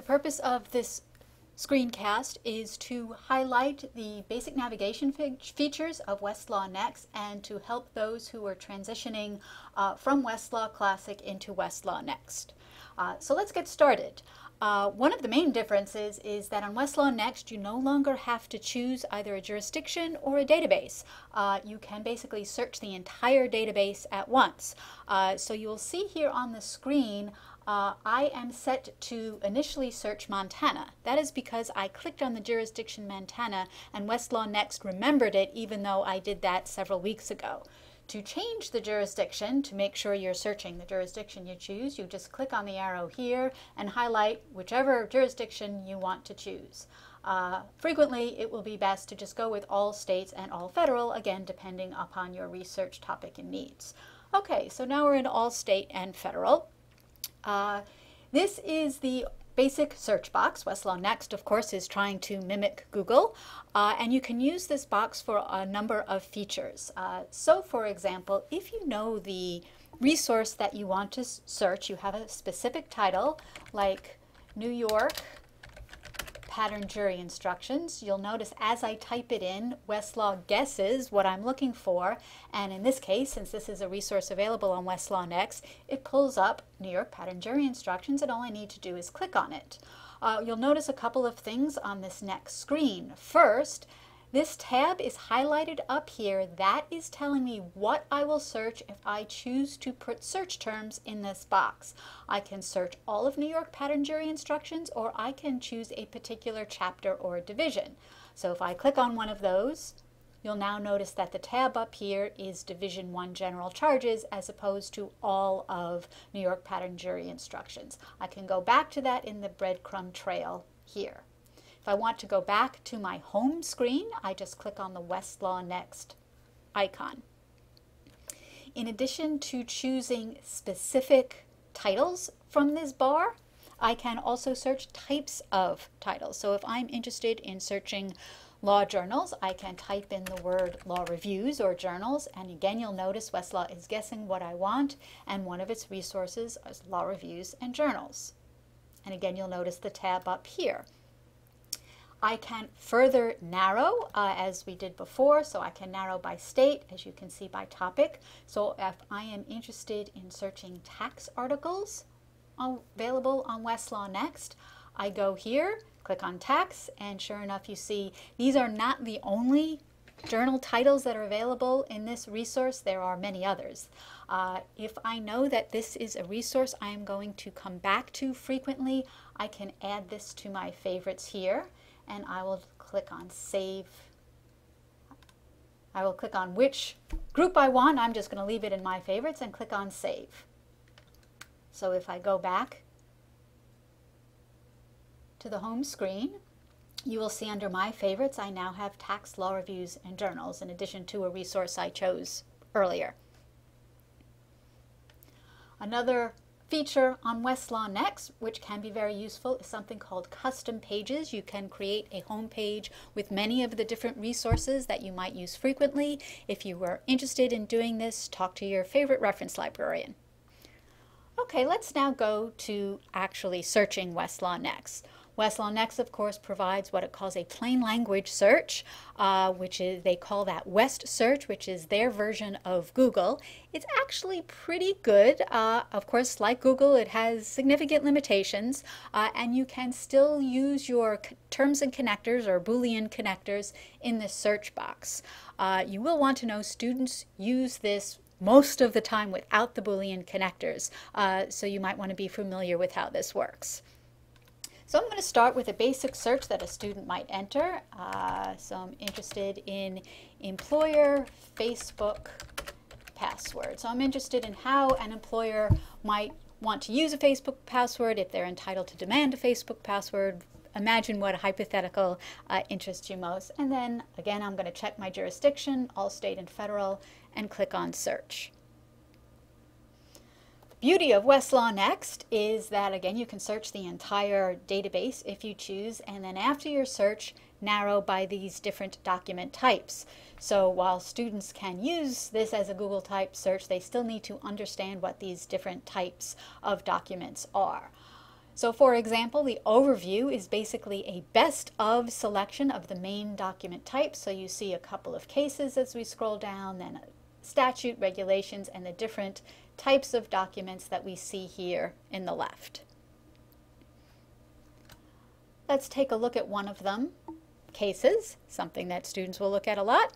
purpose of this screencast is to highlight the basic navigation features of Westlaw Next and to help those who are transitioning from Westlaw Classic into Westlaw Next. So let's get started. One of the main differences is that on Westlaw Next you no longer have to choose either a jurisdiction or a database. You can basically search the entire database at once. So you'll see here on the screen I am set to initially search Montana. That is because I clicked on the jurisdiction Montana and Westlaw Next remembered it even though I did that several weeks ago. To change the jurisdiction, to make sure you're searching the jurisdiction you choose, you just click on the arrow here and highlight whichever jurisdiction you want to choose. Frequently, it will be best to just go with all states and all federal, again, depending upon your research topic and needs. Okay, so now we're in all state and federal. This is the basic search box. Westlaw Next, of course, is trying to mimic Google, and you can use this box for a number of features. So, for example, if you know the resource that you want to search, you have a specific title like New York Pattern Jury Instructions. You'll notice as I type it in, Westlaw guesses what I'm looking for, and in this case, since this is a resource available on Westlaw Next, it pulls up New York Pattern Jury Instructions, and all I need to do is click on it. You'll notice a couple of things on this next screen. First, this tab is highlighted up here. That is telling me what I will search if I choose to put search terms in this box. I can search all of New York Pattern Jury Instructions, or I can choose a particular chapter or division. So if I click on one of those, you'll now notice that the tab up here is Division 1 General Charges as opposed to all of New York Pattern Jury Instructions. I can go back to that in the breadcrumb trail here. If I want to go back to my home screen, I just click on the Westlaw Next icon. In addition to choosing specific titles from this bar, I can also search types of titles. So if I'm interested in searching law journals, I can type in the word law reviews or journals, and again you'll notice Westlaw is guessing what I want, and one of its resources is law reviews and journals. And again you'll notice the tab up here. I can further narrow as we did before, so I can narrow by state, as you can see by topic. So if I am interested in searching tax articles available on Westlaw Next, I go here, click on tax, and sure enough you see these are not the only journal titles that are available in this resource. There are many others. If I know that this is a resource I am going to come back to frequently, I can add this to my favorites here. And I will click on Save. I will click on which group I want. I'm just going to leave it in my favorites and click on Save. So if I go back to the home screen, you will see under My Favorites I now have tax, law reviews, and journals in addition to a resource I chose earlier. Another feature on Westlaw Next, which can be very useful, is something called custom pages. You can create a home page with many of the different resources that you might use frequently. If you were interested in doing this, talk to your favorite reference librarian. Okay, let's now go to actually searching Westlaw Next. Westlaw Next, of course, provides what it calls a plain language search, which is, they call that West Search, which is their version of Google. It's actually pretty good. Of course, like Google, it has significant limitations, and you can still use your terms and connectors or Boolean connectors in the search box. You will want to know students use this most of the time without the Boolean connectors, so you might want to be familiar with how this works. So I'm going to start with a basic search that a student might enter. So I'm interested in employer Facebook password. So I'm interested in how an employer might want to use a Facebook password, if they're entitled to demand a Facebook password. Imagine what a hypothetical interests you most. And then again, I'm going to check my jurisdiction, all state and federal, and click on search. Beauty of Westlaw Next is that, again, you can search the entire database if you choose, and then after your search, narrow by these different document types. So while students can use this as a Google type search, they still need to understand what these different types of documents are. So for example, the overview is basically a best of selection of the main document types. So you see a couple of cases as we scroll down, then a statute, regulations, and the different types of documents that we see here in the left. Let's take a look at one of them, cases, something that students will look at a lot.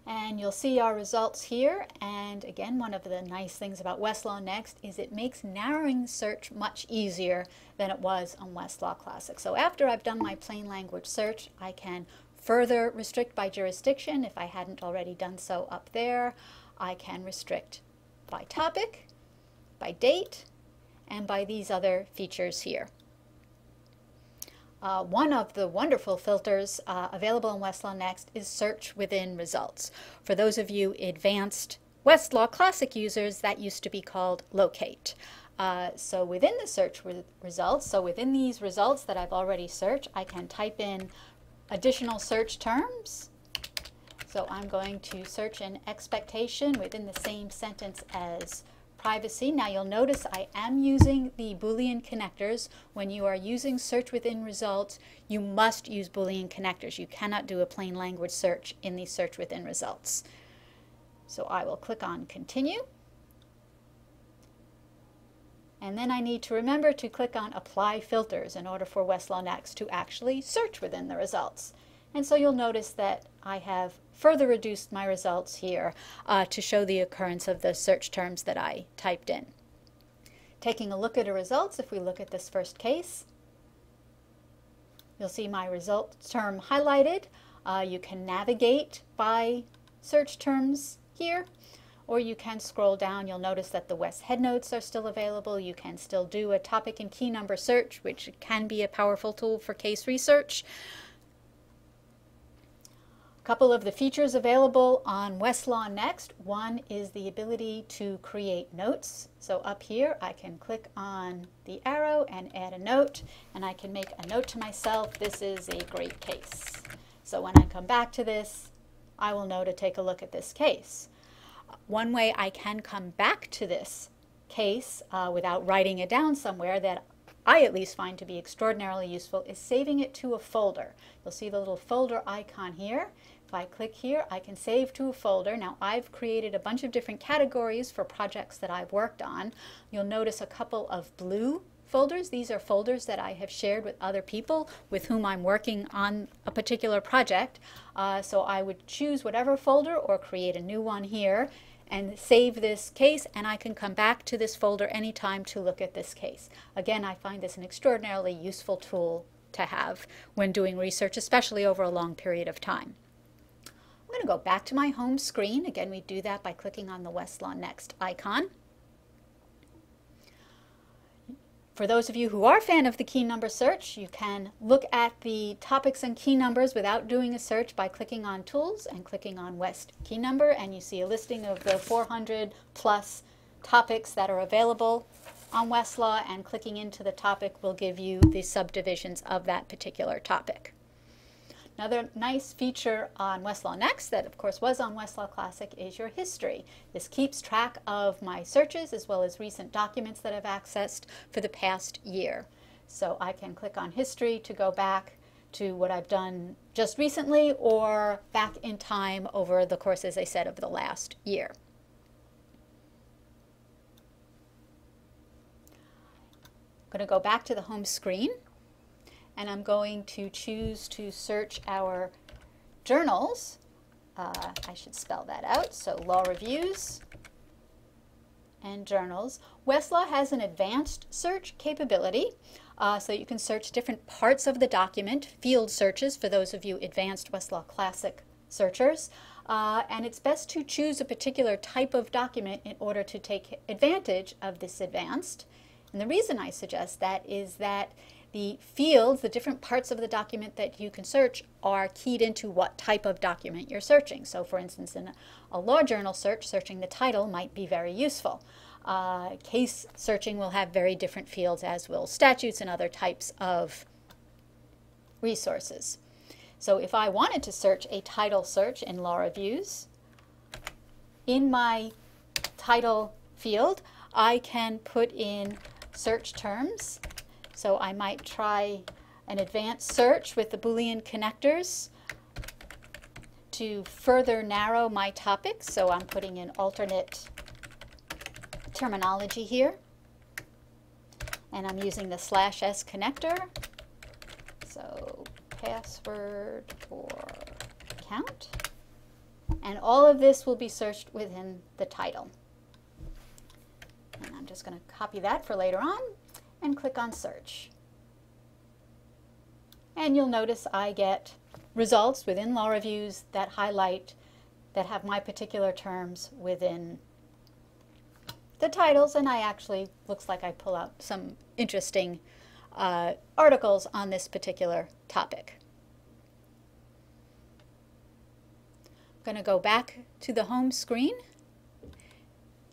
And you'll see our results here, and again, one of the nice things about Westlaw Next is it makes narrowing search much easier than it was on Westlaw Classic. So after I've done my plain language search, I can further restrict by jurisdiction if I hadn't already done so up there. I can restrict by topic, by date, and by these other features here. One of the wonderful filters available in Westlaw Next is search within results. For those of you advanced Westlaw Classic users, that used to be called locate. So within the search results, so within these results that I've already searched, I can type in additional search terms. So I'm going to search an expectation within the same sentence as privacy. Now you'll notice I am using the Boolean connectors. When you are using search within results, you must use Boolean connectors. You cannot do a plain language search in the search within results. So I will click on continue. And then I need to remember to click on apply filters in order for Westlaw Next to actually search within the results. And so you'll notice that I have further reduced my results here to show the occurrence of the search terms that I typed in. Taking a look at the results, if we look at this first case, you'll see my result term highlighted. You can navigate by search terms here, or you can scroll down. You'll notice that the West headnotes are still available. You can still do a topic and key number search, which can be a powerful tool for case research. A couple of the features available on Westlaw Next. One is the ability to create notes. So up here I can click on the arrow and add a note, and I can make a note to myself, this is a great case. So when I come back to this, I will know to take a look at this case. One way I can come back to this case without writing it down somewhere that I at least find to be extraordinarily useful is saving it to a folder. You'll see the little folder icon here. If I click here, I can save to a folder. Now I've created a bunch of different categories for projects that I've worked on. You'll notice a couple of blue folders. These are folders that I have shared with other people with whom I'm working on a particular project. So I would choose whatever folder or create a new one here and save this case, and I can come back to this folder anytime to look at this case. Again, I find this an extraordinarily useful tool to have when doing research, especially over a long period of time. I'm going to go back to my home screen. Again, we do that by clicking on the Westlaw Next icon. For those of you who are a fan of the key number search, you can look at the topics and key numbers without doing a search by clicking on Tools and clicking on West Key Number, and you see a listing of the 400 plus topics that are available on Westlaw, and clicking into the topic will give you the subdivisions of that particular topic. Another nice feature on Westlaw Next that of course was on Westlaw Classic is your history. This keeps track of my searches as well as recent documents that I've accessed for the past year. So I can click on history to go back to what I've done just recently or back in time over the course, as I said, of the last year. I'm going to go back to the home screen, and I'm going to choose to search our journals. I should spell that out. So law reviews and journals. Westlaw has an advanced search capability, so you can search different parts of the document, field searches for those of you advanced Westlaw Classic searchers. And it's best to choose a particular type of document in order to take advantage of this advanced. And the reason I suggest that is that the fields, the different parts of the document that you can search, are keyed into what type of document you're searching. So for instance, in a law journal search, searching the title might be very useful. Case searching will have very different fields, as will statutes and other types of resources. So if I wanted to search a title search in law reviews, in my title field, I can put in search terms. So I might try an advanced search with the Boolean connectors to further narrow my topic. So I'm putting in alternate terminology here. And I'm using the /s connector. So password for account. And all of this will be searched within the title. And I'm just going to copy that for later on and click on search. And you'll notice I get results within law reviews that highlight, that have my particular terms within the titles, and I actually, looks like I pull out some interesting articles on this particular topic. I'm going to go back to the home screen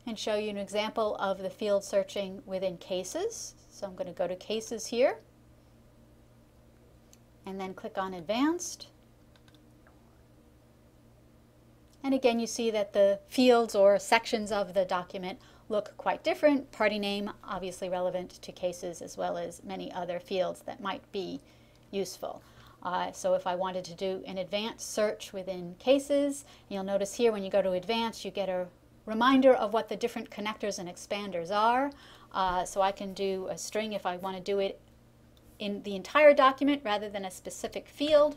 and show you an example of the field searching within cases. So I'm going to go to cases here and then click on advanced. And again, you see that the fields or sections of the document look quite different. Party name, obviously relevant to cases, as well as many other fields that might be useful. So if I wanted to do an advanced search within cases, you'll notice here when you go to advanced, you get a reminder of what the different connectors and expanders are. So I can do a string if I want to do it in the entire document rather than a specific field.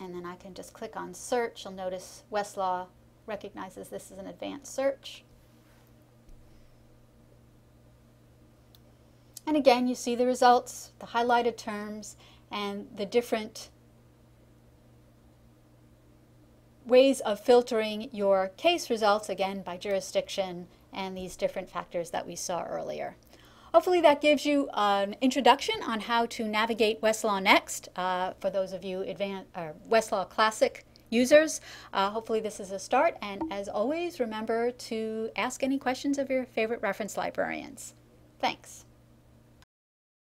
And then I can just click on search. You'll notice Westlaw recognizes this as an advanced search. And again, you see the results, the highlighted terms, and the different ways of filtering your case results, again, by jurisdiction and these different factors that we saw earlier. Hopefully that gives you an introduction on how to navigate Westlaw Next for those of you Westlaw Classic users. Hopefully this is a start, and as always, remember to ask any questions of your favorite reference librarians. Thanks.